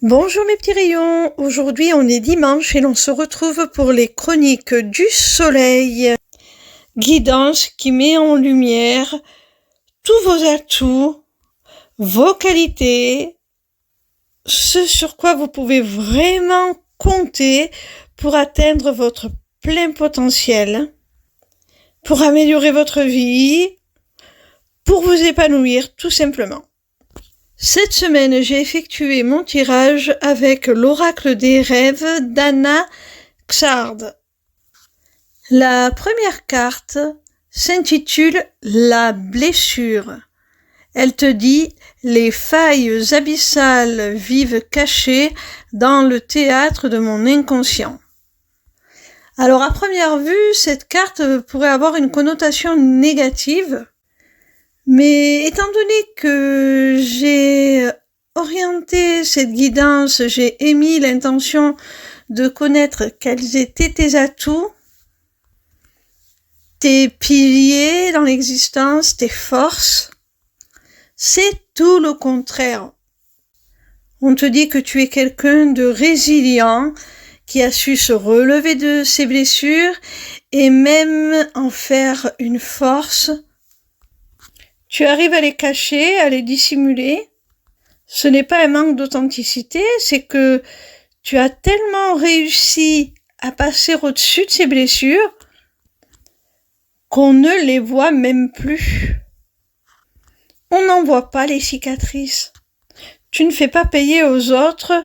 Bonjour mes petits rayons, aujourd'hui on est dimanche et l'on se retrouve pour les chroniques du soleil. Guidance qui met en lumière tous vos atouts, vos qualités, ce sur quoi vous pouvez vraiment compter pour atteindre votre plein potentiel, pour améliorer votre vie, pour vous épanouir tout simplement. Cette semaine, j'ai effectué mon tirage avec l'oracle des rêves d'Anna Xard. La première carte s'intitule La blessure. Elle te dit « Les failles abyssales vivent cachées dans le théâtre de mon inconscient ». Alors à première vue, cette carte pourrait avoir une connotation négative. Mais étant donné que j'ai orienté cette guidance, j'ai émis l'intention de connaître quels étaient tes atouts, tes piliers dans l'existence, tes forces, c'est tout le contraire. On te dit que tu es quelqu'un de résilient, qui a su se relever de ses blessures et même en faire une force. Tu arrives à les cacher, à les dissimuler. Ce n'est pas un manque d'authenticité, c'est que tu as tellement réussi à passer au-dessus de ces blessures qu'on ne les voit même plus. On n'en voit pas les cicatrices. Tu ne fais pas payer aux autres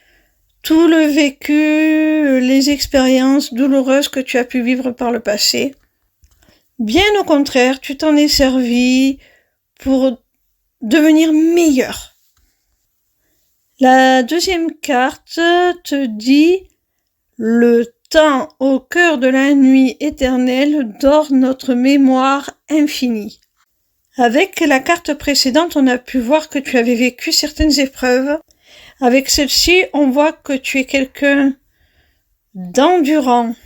tout le vécu, les expériences douloureuses que tu as pu vivre par le passé. Bien au contraire, tu t'en es servi pour devenir meilleur. La deuxième carte te dit « Le temps au cœur de la nuit éternelle dort notre mémoire infinie ». Avec la carte précédente, on a pu voir que tu avais vécu certaines épreuves. Avec celle-ci, on voit que tu es quelqu'un d'endurant,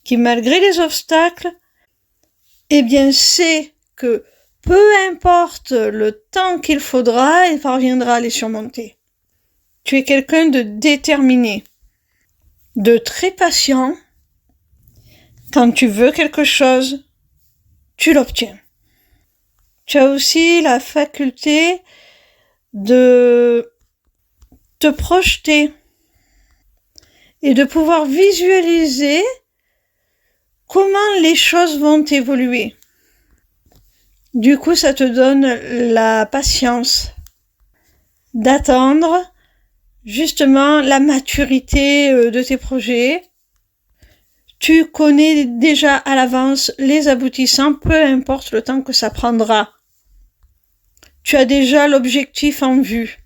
qui malgré les obstacles, sait que peu importe le temps qu'il faudra, il parviendra à les surmonter. Tu es quelqu'un de déterminé, de très patient. Quand tu veux quelque chose, tu l'obtiens. Tu as aussi la faculté de te projeter et de pouvoir visualiser comment les choses vont évoluer. Du coup, ça te donne la patience d'attendre justement la maturité de tes projets. Tu connais déjà à l'avance les aboutissants, peu importe le temps que ça prendra. Tu as déjà l'objectif en vue.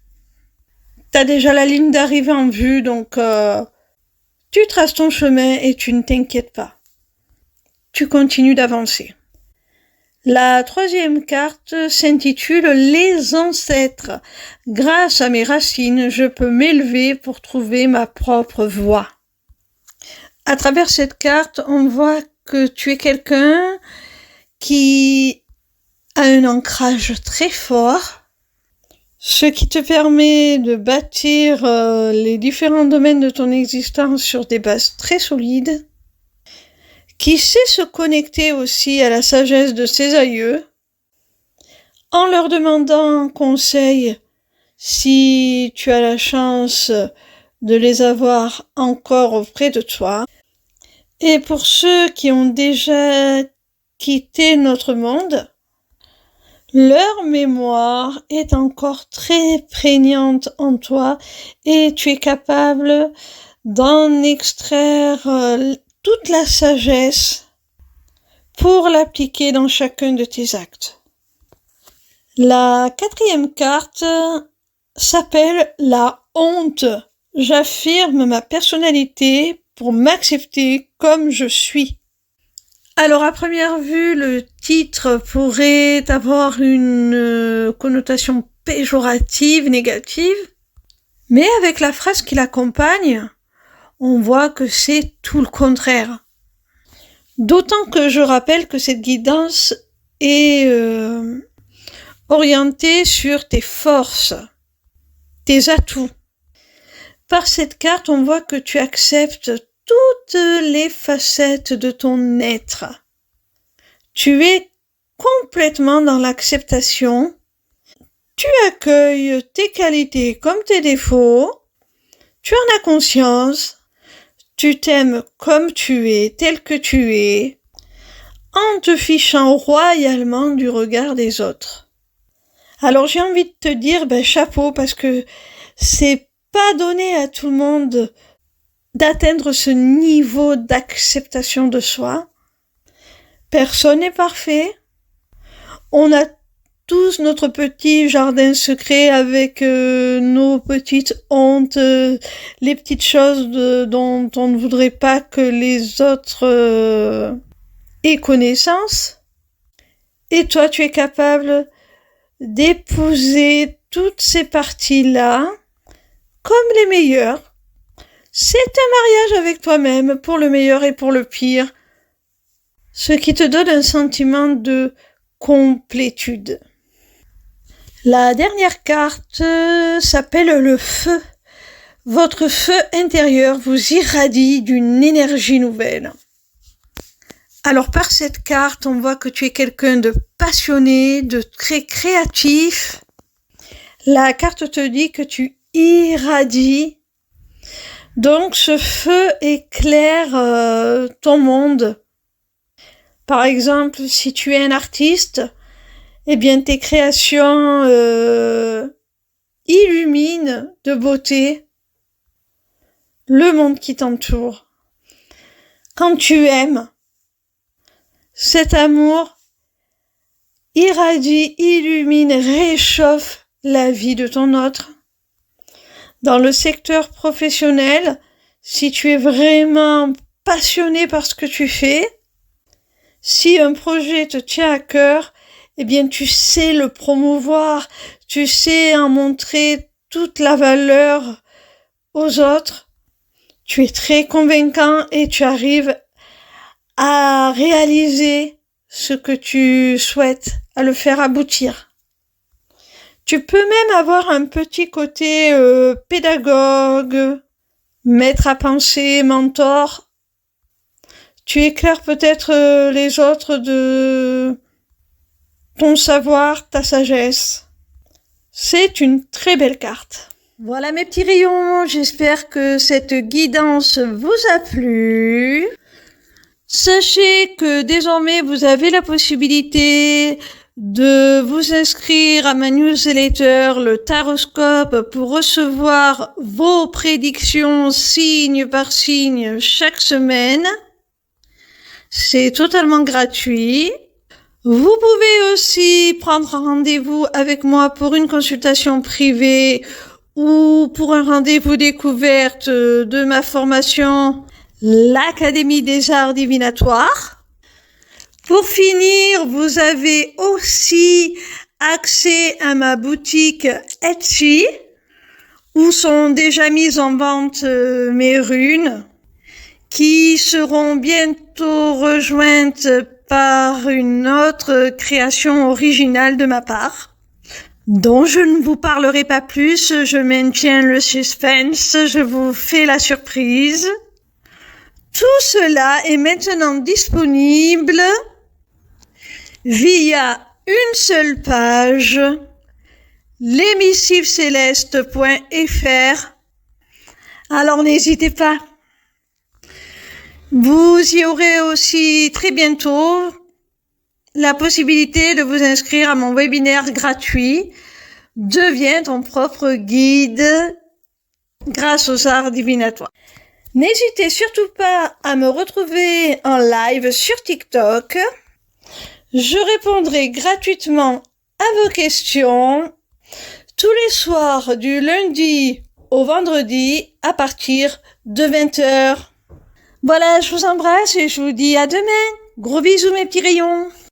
Tu as déjà la ligne d'arrivée en vue, donc tu traces ton chemin et tu ne t'inquiètes pas. Tu continues d'avancer. La troisième carte s'intitule « Les ancêtres ». Grâce à mes racines, je peux m'élever pour trouver ma propre voie. À travers cette carte, on voit que tu es quelqu'un qui a un ancrage très fort, ce qui te permet de bâtir les différents domaines de ton existence sur des bases très solides, qui sait se connecter aussi à la sagesse de ses aïeux, en leur demandant conseil si tu as la chance de les avoir encore auprès de toi. Et pour ceux qui ont déjà quitté notre monde, leur mémoire est encore très prégnante en toi et tu es capable d'en extraire toute la sagesse pour l'appliquer dans chacun de tes actes. La quatrième carte s'appelle la honte. J'affirme ma personnalité pour m'accepter comme je suis. Alors à première vue, le titre pourrait avoir une connotation péjorative, négative, mais avec la phrase qui l'accompagne, on voit que c'est tout le contraire. D'autant que je rappelle que cette guidance est orientée sur tes forces, tes atouts. Par cette carte, on voit que tu acceptes toutes les facettes de ton être. Tu es complètement dans l'acceptation. Tu accueilles tes qualités comme tes défauts. Tu en as conscience. Tu t'aimes comme tu es, tel que tu es, en te fichant royalement du regard des autres. Alors j'ai envie de te dire, chapeau, parce que c'est pas donné à tout le monde d'atteindre ce niveau d'acceptation de soi. Personne n'est parfait. On a tous notre petit jardin secret avec nos petites hontes, les petites choses dont on ne voudrait pas que les autres aient connaissance. Et toi, tu es capable d'épouser toutes ces parties-là comme les meilleures. C'est un mariage avec toi-même pour le meilleur et pour le pire, ce qui te donne un sentiment de complétude. La dernière carte s'appelle le feu. Votre feu intérieur vous irradie d'une énergie nouvelle. Alors par cette carte, on voit que tu es quelqu'un de passionné, de très créatif. La carte te dit que tu irradies. Donc ce feu éclaire ton monde. Par exemple, si tu es un artiste, eh bien tes créations illuminent de beauté le monde qui t'entoure. Quand tu aimes, cet amour irradie, illumine, réchauffe la vie de ton autre. Dans le secteur professionnel, si tu es vraiment passionné par ce que tu fais, si un projet te tient à cœur, eh bien tu sais le promouvoir, tu sais en montrer toute la valeur aux autres. Tu es très convaincant et tu arrives à réaliser ce que tu souhaites, à le faire aboutir. Tu peux même avoir un petit côté pédagogue, maître à penser, mentor. Tu éclaires peut-être les autres de ton savoir, ta sagesse. C'est une très belle carte. Voilà mes petits rayons, j'espère que cette guidance vous a plu. Sachez que désormais vous avez la possibilité de vous inscrire à ma newsletter, le Taroscope, pour recevoir vos prédictions signe par signe chaque semaine. C'est totalement gratuit. Vous pouvez aussi prendre rendez-vous avec moi pour une consultation privée ou pour un rendez-vous découverte de ma formation, l'Académie des Arts Divinatoires. Pour finir, vous avez aussi accès à ma boutique Etsy, où sont déjà mises en vente mes runes, qui seront bientôt rejointes par une autre création originale de ma part, dont je ne vous parlerai pas plus, je maintiens le suspense, je vous fais la surprise. Tout cela est maintenant disponible via une seule page, l'émissivecéleste.fr. Alors n'hésitez pas. Vous y aurez aussi très bientôt la possibilité de vous inscrire à mon webinaire gratuit « Deviens ton propre guide grâce aux arts divinatoires ». N'hésitez surtout pas à me retrouver en live sur TikTok. Je répondrai gratuitement à vos questions tous les soirs du lundi au vendredi à partir de 20h. Voilà, je vous embrasse et je vous dis à demain. Gros bisous mes petits rayons.